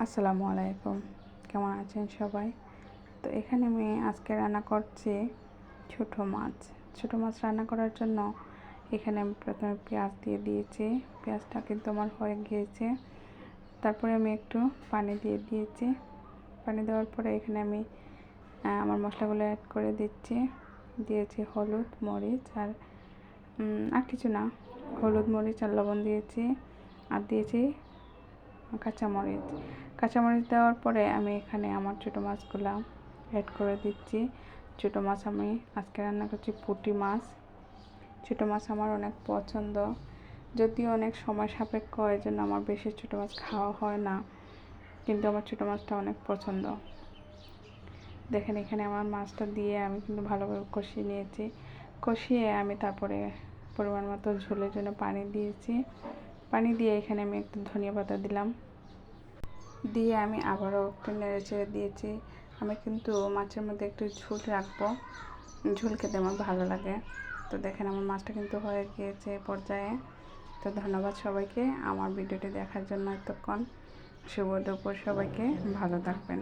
আসসালামু আলাইকুম, কেমন আছেন সবাই? তো এখানে আমি আজকে রান্না করছি ছোটো মাছ। ছোটো মাছ রান্না করার জন্য এখানে আমি প্রথমে পেঁয়াজ দিয়ে দিয়েছি। পেঁয়াজটা কিন্তু আমার হয়ে গিয়েছে। তারপরে আমি একটু পানি দিয়ে দিয়েছি। পানি দেওয়ার পরে এখানে আমি আমার মশলাগুলো অ্যাড করে দিয়েছি হলুদ, মরিচ আর কিছু না। হলুদ, মরিচ আর লবণ দিয়েছি, আর দিয়েছি কাঁচামরিচ দেওয়ার পরে আমি এখানে আমার ছোটো মাছগুলো অ্যাড করে দিচ্ছি। ছোটো মাছ আমি আজকে রান্না করছি পুঁটি মাছ। ছোটো মাছ আমার অনেক পছন্দ, যদিও অনেক সময় সাপেক্ষ, এই জন্য আমার বেশি ছোটো মাছ খাওয়া হয় না, কিন্তু আমার ছোটো মাছটা অনেক পছন্দ। দেখেন এখানে আমার মাছটা দিয়ে আমি কিন্তু ভালোভাবে কষিয়ে নিয়েছি। কষিয়ে আমি তারপরে পরিমাণ মতো ঝোলের জন্য পানি দিয়েছি। পানি দিয়ে এখানে আমি একটু ধনিয়া পাতা দিলাম, দিয়ে আমি আবারও একটু নেড়ে চেড়ে দিয়েছি। আমি কিন্তু মাছের মধ্যে একটু ঝোল রাখবো, ঝোল খেতে আমার ভালো লাগে। তো দেখেন আমার মাছটা কিন্তু হয়ে গিয়েছে পর্যায়ে। তো ধন্যবাদ সবাইকে আমার ভিডিওটি দেখার জন্য এতক্ষণ। শুভ দুপুর সবাইকে, ভালো থাকবেন।